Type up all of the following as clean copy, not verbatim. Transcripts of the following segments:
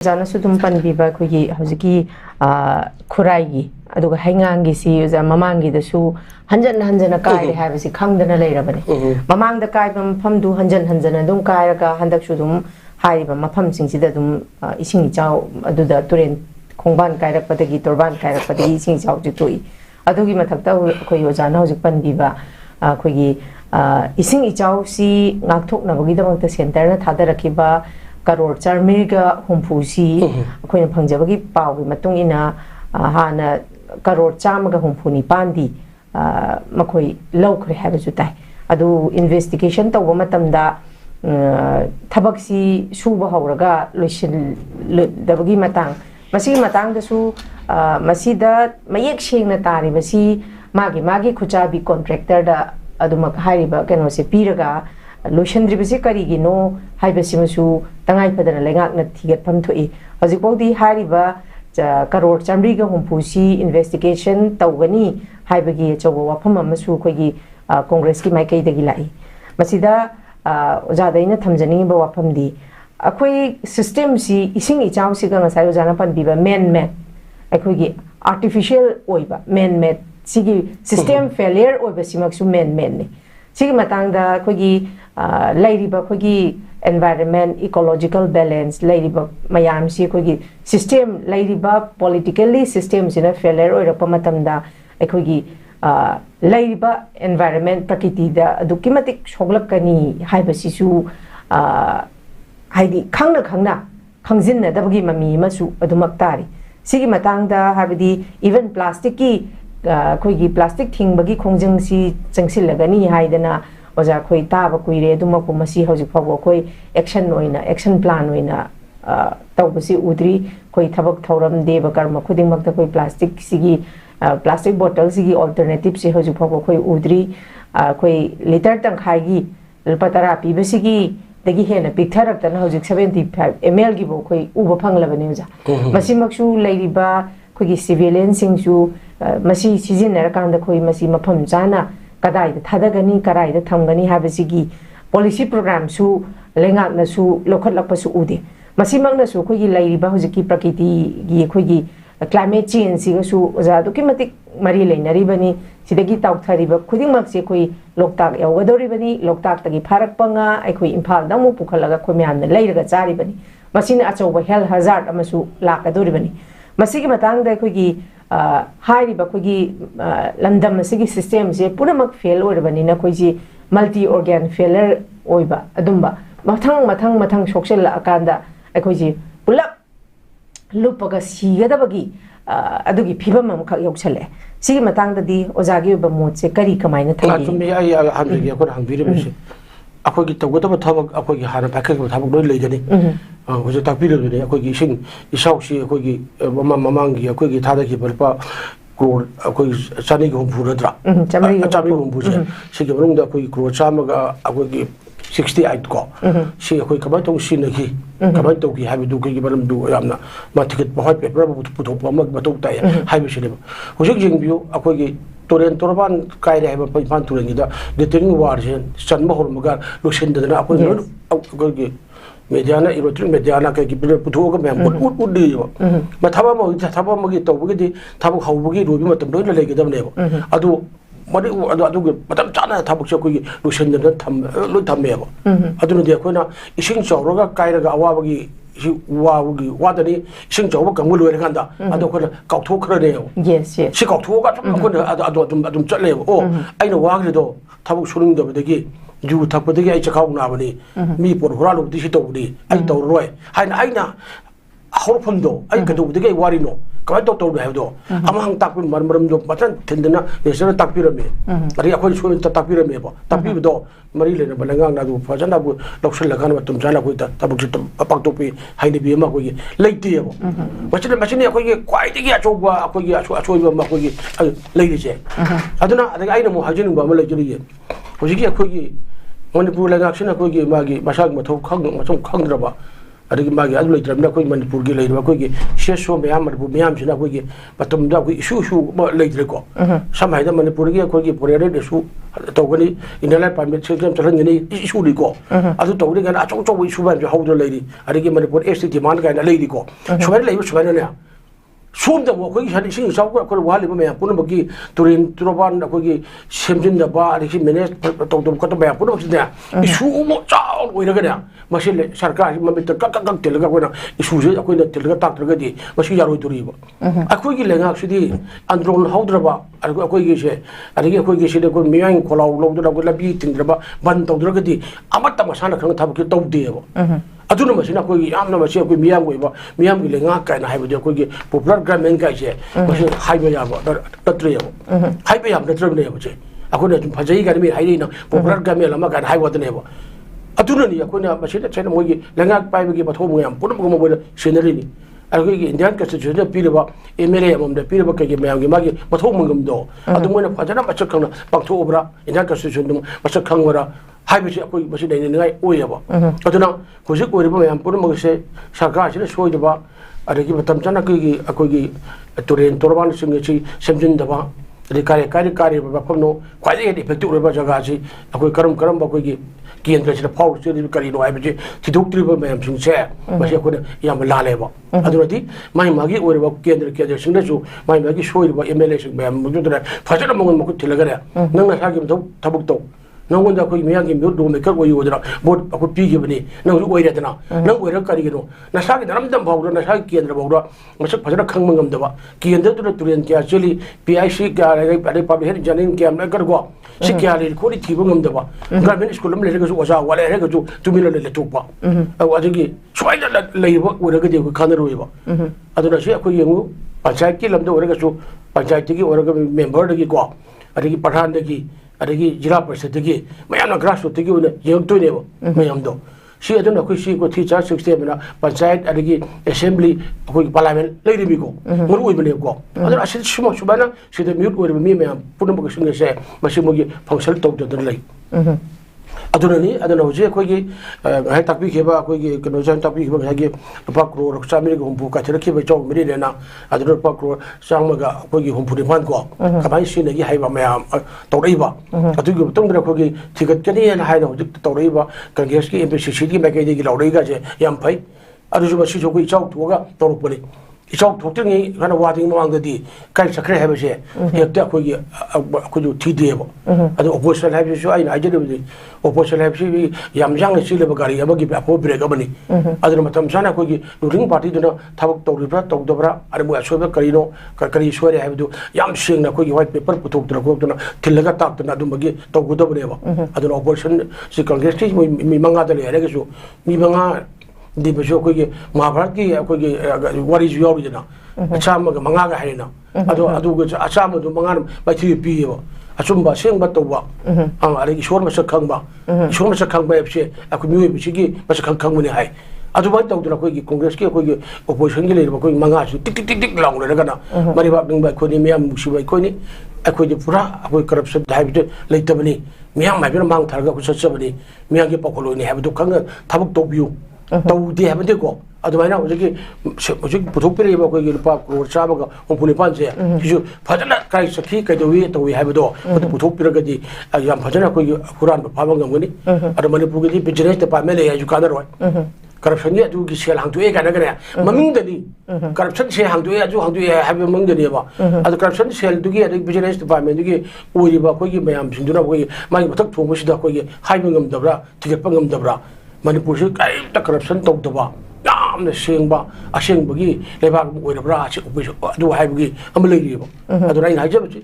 Jana sudum panbiba kugi hauski khuraigi aduga haingangi si uza mamangi da su hanjana kai habisi khangdana leirabani mamang da kai bam famdu hanjana dum kai ga handak sudum haiba mafam singsida dum ising chau aduda turen khongban kai rak patagi torban kai rak patagi ising chau ji toi adugi mathakta khoi ojana hausi panbiba kugi ising chau si ngakthok na bagi damang ta center na thadarakiba Karor charmirga humpusi akhoi phangjabagi pawgi matung ina hana karor chamaga humpuni pandi makhoi lawkhre habasu tai adu investigation tawba matamda thabaksi suba hawraga loisin dabagi matang da su masida mayek sengna tari basi magi khuchabi contractor da adumak hariba keno se piraga Loishandribasi karigino haibasimasu tangai padana lengakna thigatpham thoi hojikpodi hariba karor chamriga humpusi investigation tawgani haibagi chogo wafam amasu khogi congress ki maikai dagi lai masida ojadaina thamjani ba wafamdi akhoi system si ising ichau si ga ngasai ojana panbiba man akhogi artificial oiba man sigi system failure oiba simaksu man ne sigi matangda khogi lairiba khogi environment ecological balance lairiba mayam si khogi system lairiba politically system sina failure oira pamatamda khogi lairiba environment prakriti da dukimatik soglakani haiba sisu haidi khangna khangjinna dabagi mami masu adumak tari sigi matangda habidi even plastic ki khogi plastic thingbagi khongjang si changsilagani haidana oja khoi taba kuire duma ko masi hojik phago khoi action plan oina tawbasi udri khoi thabak thoram deba karma khuding makta khoi plastic bottle sigi alternative si hojik phago khoi udri khoi liter tangkhai gi lpatara pi basigi dagi hena pictharak tan hojik 75 ml gi bo khoi uba phanglabani oja masi maksu leiriba khoi civilian singsu masi season kanda khoi masi mafam jana kadai da thadagani karai da thamgani habasigi policy program su lengak na su lokhat lakpa su ude masimang na su khogi lairiba hojiki prakriti gi khogi climate change si su oja dokimatik mari leinari bani sidagi tawthariba khuding mak se khoi loktak yawadori bani loktak tagi pharak panga ai khoi imphal da mu pukhalaga khoi myam na leiraga chari bani masina achoba health hazard amasu lakadori bani masigi matang da khogi hariba khogi landam sigi system se punamak fail orabani na khoji multi organ failure oiba adumba mathang soksel akanda khoji pulap lupaga sigadabagi adugi phibam am khak yokchale sigi matangda di ojagi ba mot se kari kamaina thagi chumi ai hanbigi akon hangbiri bisi akogi tawgada thabak akogi hana pakhak thabak loi leidani hoje takpir le akogi sing isau si akogi mamangi akogi thada ki balpa crore akogi chani go phuradra chami go phuse sigi barungda akogi crore chamaga akogi 68 ko si akogi kamai tong sinaki kamai to ki habi du ki baram du yamna ma ticket bahai paper puthok ma batok tai habi sile hoje jingbiu akogi Toren Torban kai re ba pan turengi da deterring war jen chanma hormaga losin da na akogi mediana irotrin mediana ka gibile putho ga mem ud di ma thaba ma gi to bugi di thabu haubugi robi matam doi na lege dam ne ba adu mari adu matam chana thabu che ko gi losin da tham lo thamme ba adu ne de ko na ising chawroga kai ra ga awa bagi wadani ising chawba kangul loire kanda adu ko kautho khra ne yes si kautho ga ko adu chatle o aina wagre do thabu suning da bedagi ju thapodagi ai chakau na bani mi por huralu di sitodi ai to roi aina horphondo ai kadu dagi wari no kai to ha do amang takpin marmaram do matan tindana yesana takpirame ari akhoi suin takpirame ba takpi do mari le balangang na du fajana bu loksel lagan ba tum jana ko ta tabuk pak topi haini bi ma ko gi leiti bo machine akhoi kwai digi acho ba akhoi gi acho ba ma ko gi leiti je aduna adai aina mo hajin ba ma le juri hojiki akhoi gi manipur lagak sina ko gi magi masag mathau khang draba adagi magi adu leitramna koi manipur gi leirwa koi gi sheso meyam manipur meyam sina koi gi patumda koi issue leitre ko samai da manipur gi koi gi porere issue tawgani inala permit system chalangani issue ri ko adu tawri gan achong chong issue ban hawdo leiri adagi manipur state demand ga leiri ko subai leiba subai ne Some the work is sing South Wali, Punabaki, Turin, Turoban, Akogi, Semjin the bar, the minutes, Kotabaya, Punok there. Issue child with a gana. Machine Sarkar, Mamita Kakak Telegram, issues a queen of Telegram Tagadi, Machine to River. Akogi Lenga City, Andron Haudraba, Akogi, Akogi, the good Miang Kola, loaded up with a beating the Banto Dragadi, Amata Masana can have a top deal. I don't know machine I'm not machine with Miam Lenga and I have a popular Gramen Gaje, Highway, the trio. Highway up the terminal. I couldn't Pajaga me, Hyena, popular Gamela, and high water never. I don't know, I couldn't machine at Chinamogi, Lenga Pipe, but home and put them with scenery. I go in the Constitution, Piraba, Emilium, the Piraba Magi, but home do. I don't want to Pajana Machakana, Bactobra, in that Constitution, Machakangara. Hybrid machine in the night, Oyaba. I don't know, because it would and Puramo say, Sarkash, show the bar, I give a Tamjanaki, a Kogi, a Turin, Torban, Singachi, Semjin the bar, the Kari Bapono, quite a effective Jagazi, a quick Karamba Kogi, Kian the power to the Carino Ibg, to do triple man from chair, but she could Yamala level. I don't know, my Maggie or about Kian the Singachu, my Maggie show you what emulation by Mudra, Fajalamon Telegra, none of Hagim Tabukto. No one that could make him do make up what you would not, but I could be given. No way at now. No way to Carino. Nasaki, Ramdam Powder, Nasaki and the Bogra, was a Pajana Kangam Dava. Ki and the Turian Chili, PIC, Public Janin Cam, Nagargo, Sikari, Kuriti, Dava. Grammar School was out what I had to 2 million tupa. I was again. So I that labor with a good Canada River. I don't know, see a Kuyangu, Pachaki, Lamdo Regasu, Pachaki, or a member the Gua. I think Patan the key. Adagi Jira Persatigi, Mayana Grasso to give the young to never, Mayamdo. She I don't know, she could teach us 67, but side Adagi Assembly, Parliament, Lady Bigo, what women go. I said, Shumana, she the mute with me, put them a say, Mashimogi, Function talk to the lake. I don't know, Jackie, I had to be here, Quiggy, Conozan topic, I give a park road of Sammy who got a keep a job, Medina, I don't know, park road, Samaga, Quiggy, who put in one go. Have I seen a Yahima, Toriba? I took you to the Quiggy, Ticket Kenny and Hide of Toriba, Kangeski, and City, Macadi, Lauriga, Yampai. I don't know what she took out to Torpoli. It's all totally kind of watching along the day. Kind of have a share. Here, could you TD? I don't opposition have you show. I did it. Opposition have you, Yam Young and Silabagari, ever give a poor break of money. I don't know, Tamsana could you ring party to know, Tabak to Libra, to Dobra, I will show the Carino, Kakari swear I have to Yam Sing, a quick white paper, put to the Gotana, till I got talked to Nadumagi, to go over. I don't know, opposition, she can get me Manga, me Manga. The Bashoki, Maharaki, what is your original? A charm of Manga Harina. I do a charm of Mangan by TP. A Sumba sing but to walk. I show myself Kangba. Show myself Kangba, I could move Chigi, but I come when I. I do want to the Quiggy Congress, opposition, Mangas, tick long, Regana, Maribak by Konimiam, Mushiba Koni, I could pura, I could corruption, later money. Miang, my very amount of such somebody, Miangi Pocoloni have to come Tabuk to you. They haven't go. Otherwise, I was Putopiri, Park or Sabaga, or Pulipanse. You Patana Christ a kick at the way we have a door. But Putopiragadi, a young Patana Kuran, Pavangani, at the Manipuri, Pigeonette by Mele, as you can't. Corruption yet to sell hang to egg and again. Mamingani. Corruption say hang to egg, you have among the neighbor. At the corruption sell to get a vigilance department to get Uriba Kogi, my arms in the way, my talk to Mushida Kogi, Hibingum Dabra, to get Pungum Dabra. Manipur, the corruption talk the bar. The sing bar, a sing buggy, Lebak with a brush, do I be unbelievable. I don't know, I just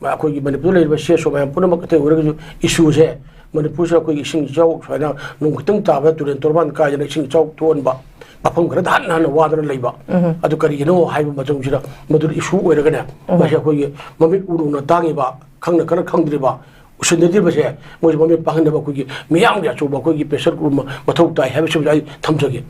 manipulate the shares of my Punamaka issues here. Manipur, sing jokes right now, no Kutunta to the Torban Kai and sing talk to one bar. Papum Gradan and water and labor. I took a high Matumjira, Mother issue with a gana. Mammy Uru Tangiba, Kanga Country bar. Should the Dibas was one behind the Bakugi, Mianga, Bakugi, Pesar, Matok, I have a Tamjagi.